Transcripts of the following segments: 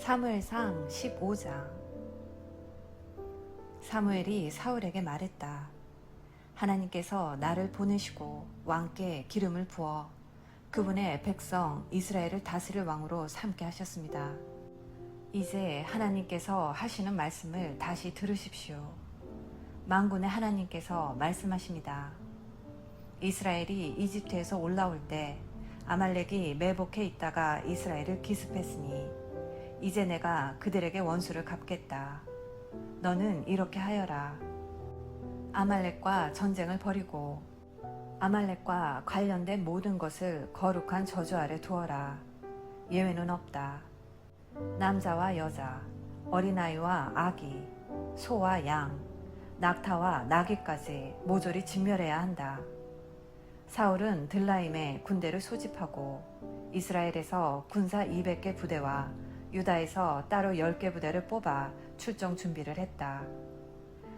사무엘상 15장. 사무엘이 사울에게 말했다. 하나님께서 나를 보내시고 왕께 기름을 부어 그분의 백성 이스라엘을 다스릴 왕으로 삼게 하셨습니다. 이제 하나님께서 하시는 말씀을 다시 들으십시오. 만군의 하나님께서 말씀하십니다. 이스라엘이 이집트에서 올라올 때 아말렉이 매복해 있다가 이스라엘을 기습했으니 이제 내가 그들에게 원수를 갚겠다. 너는 이렇게 하여라. 아말렉과 전쟁을 벌이고 아말렉과 관련된 모든 것을 거룩한 저주 아래 두어라. 예외는 없다. 남자와 여자, 어린아이와 아기, 소와 양, 낙타와 나귀까지 모조리 진멸해야 한다. 사울은 들라임에 군대를 소집하고 이스라엘에서 군사 200개 부대와 유다에서 따로 10개 부대를 뽑아 출정 준비를 했다.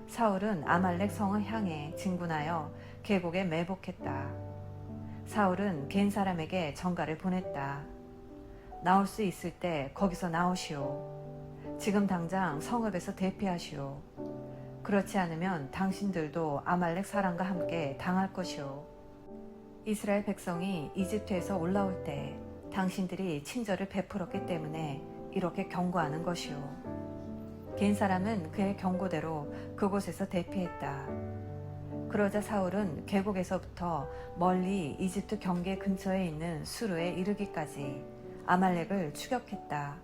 사울은 아말렉 성을 향해 진군하여 계곡에 매복했다. 사울은 겐 사람에게 전가를 보냈다. 나올 수 있을 때 거기서 나오시오. 지금 당장 성읍에서 대피하시오. 그렇지 않으면 당신들도 아말렉 사람과 함께 당할 것이오. 이스라엘 백성이 이집트에서 올라올 때 당신들이 친절을 베풀었기 때문에 이렇게 경고하는 것이오. 겐 사람은 그의 경고대로 그곳에서 대피했다. 그러자 사울은 계곡에서부터 멀리 이집트 경계 근처에 있는 수르에 이르기까지 아말렉을 추격했다.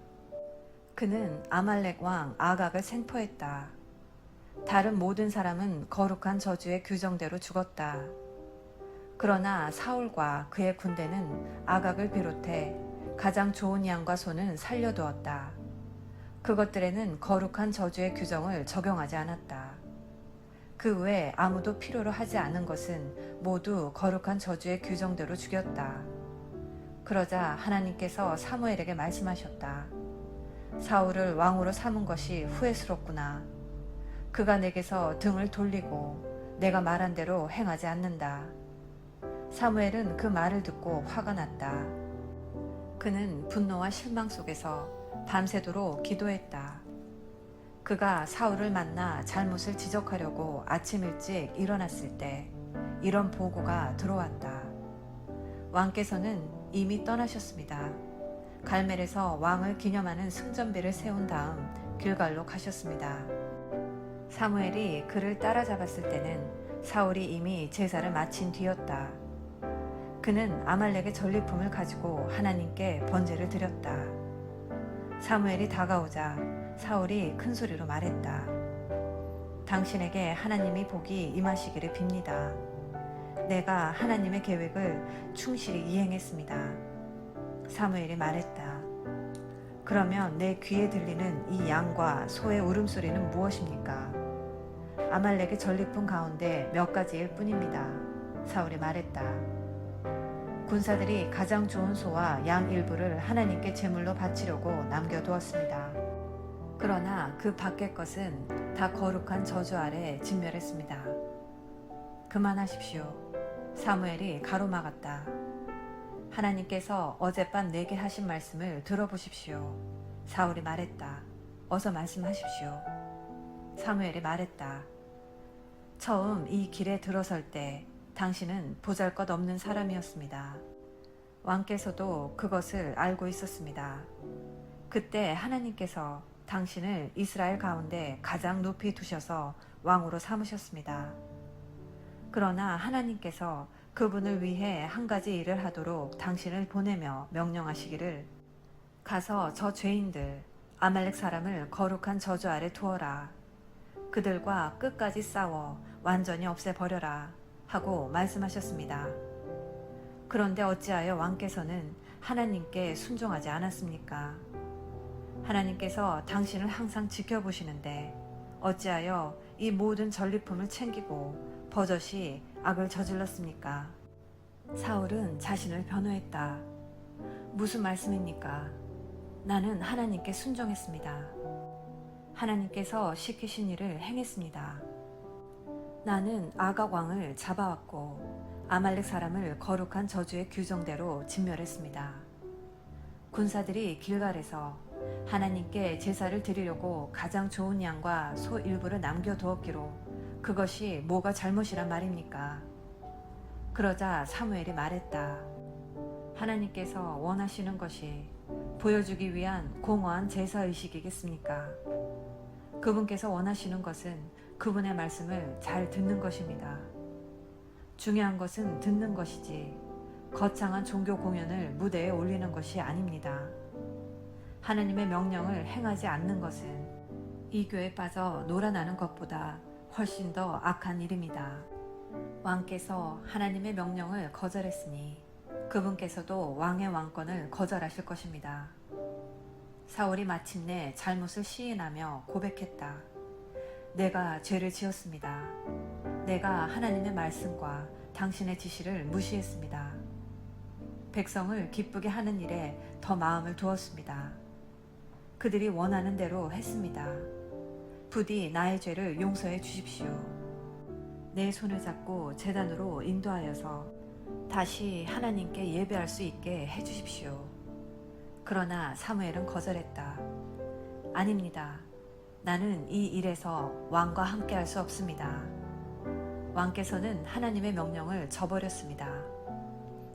그는 아말렉 왕 아각을 생포했다. 다른 모든 사람은 거룩한 저주의 규정대로 죽었다. 그러나 사울과 그의 군대는 아각을 비롯해 가장 좋은 양과 소는 살려두었다. 그것들에는 거룩한 저주의 규정을 적용하지 않았다. 그 외에 아무도 필요로 하지 않은 것은 모두 거룩한 저주의 규정대로 죽였다. 그러자 하나님께서 사무엘에게 말씀하셨다. 사울을 왕으로 삼은 것이 후회스럽구나. 그가 내게서 등을 돌리고 내가 말한 대로 행하지 않는다. 사무엘은 그 말을 듣고 화가 났다. 그는 분노와 실망 속에서 밤새도록 기도했다. 그가 사울을 만나 잘못을 지적하려고 아침 일찍 일어났을 때 이런 보고가 들어왔다. 왕께서는 이미 떠나셨습니다. 갈멜에서 왕을 기념하는 승전비를 세운 다음 길갈로 가셨습니다. 사무엘이 그를 따라잡았을 때는 사울이 이미 제사를 마친 뒤였다. 그는 아말렉의 전리품을 가지고 하나님께 번제를 드렸다. 사무엘이 다가오자 사울이 큰 소리로 말했다. 당신에게 하나님이 복이 임하시기를 빕니다. 내가 하나님의 계획을 충실히 이행했습니다. 사무엘이 말했다. 그러면 내 귀에 들리는 이 양과 소의 울음소리는 무엇입니까? 아말렉의 전리품 가운데 몇 가지일 뿐입니다. 사울이 말했다. 군사들이 가장 좋은 소와 양 일부를 하나님께 제물로 바치려고 남겨두었습니다. 그러나 그 밖의 것은 다 거룩한 저주 아래 진멸했습니다. 그만하십시오. 사무엘이 가로막았다. 하나님께서 어젯밤 내게 하신 말씀을 들어보십시오. 사울이 말했다. 어서 말씀하십시오. 사무엘이 말했다. 처음 이 길에 들어설 때 당신은 보잘것없는 사람이었습니다. 왕께서도 그것을 알고 있었습니다. 그때 하나님께서 당신을 이스라엘 가운데 가장 높이 두셔서 왕으로 삼으셨습니다. 그러나 하나님께서 그분을 위해 한 가지 일을 하도록 당신을 보내며 명령하시기를 가서 저 죄인들 아말렉 사람을 거룩한 저주 아래 두어라. 그들과 끝까지 싸워 완전히 없애버려라. 하고 말씀하셨습니다. 그런데 어찌하여 왕께서는 하나님께 순종하지 않았습니까? 하나님께서 당신을 항상 지켜보시는데 어찌하여 이 모든 전리품을 챙기고 버젓이 악을 저질렀습니까? 사울은 자신을 변호했다. 무슨 말씀입니까? 나는 하나님께 순종했습니다. 하나님께서 시키신 일을 행했습니다. 나는 아각 왕을 잡아왔고 아말렉 사람을 거룩한 저주의 규정대로 진멸했습니다. 군사들이 길갈에서 하나님께 제사를 드리려고 가장 좋은 양과 소 일부를 남겨두었기로 그것이 뭐가 잘못이란 말입니까? 그러자 사무엘이 말했다. 하나님께서 원하시는 것이 보여주기 위한 공허한 제사의식이겠습니까? 그분께서 원하시는 것은 그분의 말씀을 잘 듣는 것입니다. 중요한 것은 듣는 것이지 거창한 종교 공연을 무대에 올리는 것이 아닙니다. 하나님의 명령을 행하지 않는 것은 이교에 빠져 놀아나는 것보다 훨씬 더 악한 일입니다. 왕께서 하나님의 명령을 거절했으니 그분께서도 왕의 왕권을 거절하실 것입니다. 사울이 마침내 잘못을 시인하며 고백했다. 내가 죄를 지었습니다. 내가 하나님의 말씀과 당신의 지시를 무시했습니다. 백성을 기쁘게 하는 일에 더 마음을 두었습니다. 그들이 원하는 대로 했습니다. 부디 나의 죄를 용서해 주십시오. 내 손을 잡고 제단으로 인도하여서 다시 하나님께 예배할 수 있게 해주십시오. 그러나 사무엘은 거절했다. 아닙니다. 나는 이 일에서 왕과 함께 할 수 없습니다. 왕께서는 하나님의 명령을 저버렸습니다.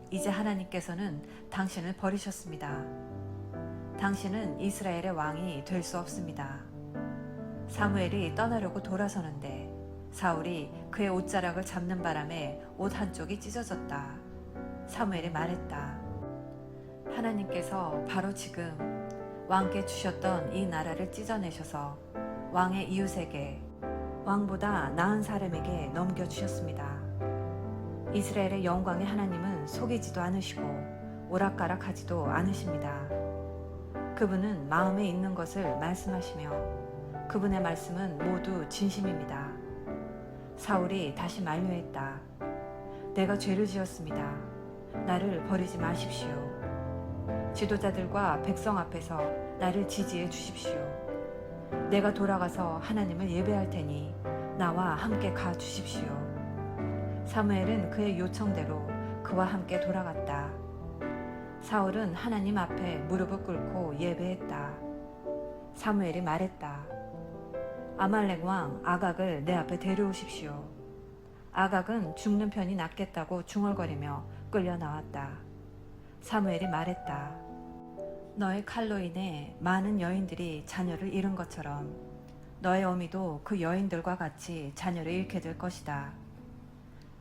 이제 하나님께서는 당신을 버리셨습니다. 당신은 이스라엘의 왕이 될 수 없습니다. 사무엘이 떠나려고 돌아서는데 사울이 그의 옷자락을 잡는 바람에 옷 한쪽이 찢어졌다. 사무엘이 말했다. 하나님께서 바로 지금 왕께 주셨던 이 나라를 찢어내셔서 왕의 이웃에게 왕보다 나은 사람에게 넘겨주셨습니다. 이스라엘의 영광의 하나님은 속이지도 않으시고 오락가락하지도 않으십니다. 그분은 마음에 있는 것을 말씀하시며 그분의 말씀은 모두 진심입니다. 사울이 다시 만류했다. 내가 죄를 지었습니다. 나를 버리지 마십시오. 지도자들과 백성 앞에서 나를 지지해 주십시오. 내가 돌아가서 하나님을 예배할 테니 나와 함께 가 주십시오. 사무엘은 그의 요청대로 그와 함께 돌아갔다. 사울은 하나님 앞에 무릎을 꿇고 예배했다. 사무엘이 말했다. 아말렉 왕 아각을 내 앞에 데려오십시오. 아각은 죽는 편이 낫겠다고 중얼거리며 끌려 나왔다. 사무엘이 말했다. 너의 칼로 인해 많은 여인들이 자녀를 잃은 것처럼 너의 어미도 그 여인들과 같이 자녀를 잃게 될 것이다.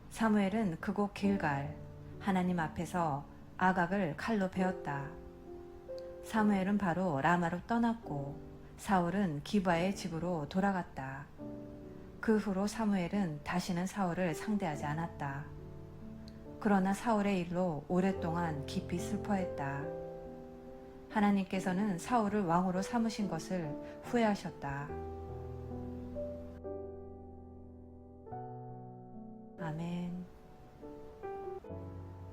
사무엘은 그곳 길갈 하나님 앞에서 아각을 칼로 베었다. 사무엘은 바로 라마로 떠났고 사울은 기브아의 집으로 돌아갔다. 그 후로 사무엘은 다시는 사울을 상대하지 않았다. 그러나 사울의 일로 오랫동안 깊이 슬퍼했다. 하나님께서는 사울을 왕으로 삼으신 것을 후회하셨다. 아멘.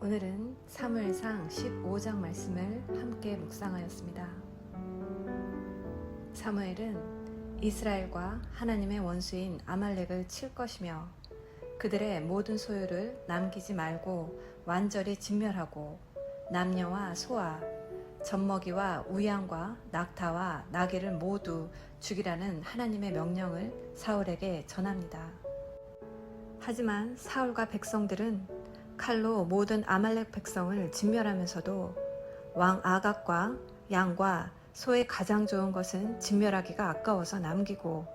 오늘은 사무엘상 15장 말씀을 함께 묵상하였습니다. 사무엘은 이스라엘과 하나님의 원수인 아말렉을 칠 것이며 그들의 모든 소유를 남기지 말고 완전히 진멸하고 남녀와 소와 젖먹이와 우양과 낙타와 나귀를 모두 죽이라는 하나님의 명령을 사울에게 전합니다. 하지만 사울과 백성들은 칼로 모든 아말렉 백성을 진멸하면서도 왕 아각과 양과 소의 가장 좋은 것은 진멸하기가 아까워서 남기고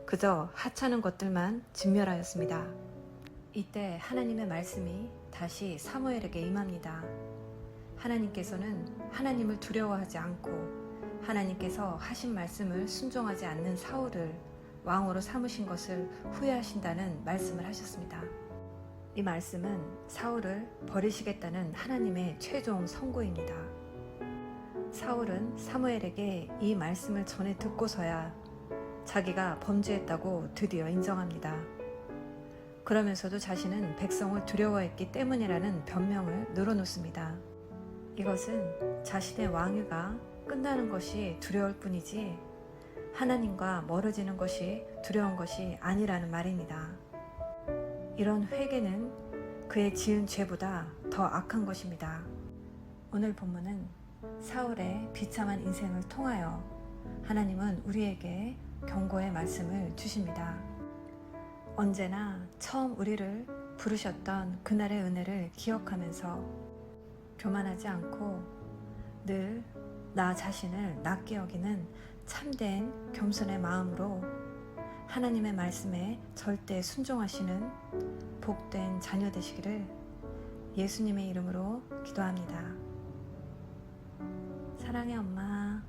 그저 하찮은 것들만 진멸하였습니다. 이때 하나님의 말씀이 다시 사무엘에게 임합니다. 하나님께서는 하나님을 두려워하지 않고 하나님께서 하신 말씀을 순종하지 않는 사울을 왕으로 삼으신 것을 후회하신다는 말씀을 하셨습니다. 이 말씀은 사울을 버리시겠다는 하나님의 최종 선고입니다. 사울은 사무엘에게 이 말씀을 전해 듣고서야 자기가 범죄했다고 드디어 인정합니다. 그러면서도 자신은 백성을 두려워했기 때문이라는 변명을 늘어놓습니다. 이것은 자신의 왕위가 끝나는 것이 두려울 뿐이지 하나님과 멀어지는 것이 두려운 것이 아니라는 말입니다. 이런 회개는 그의 지은 죄보다 더 악한 것입니다. 오늘 본문은 사울의 비참한 인생을 통하여 하나님은 우리에게 경고의 말씀을 주십니다. 언제나 처음 우리를 부르셨던 그날의 은혜를 기억하면서 교만하지 않고 늘 나 자신을 낮게 여기는 참된 겸손의 마음으로 하나님의 말씀에 절대 순종하시는 복된 자녀 되시기를 예수님의 이름으로 기도합니다. 사랑해 엄마.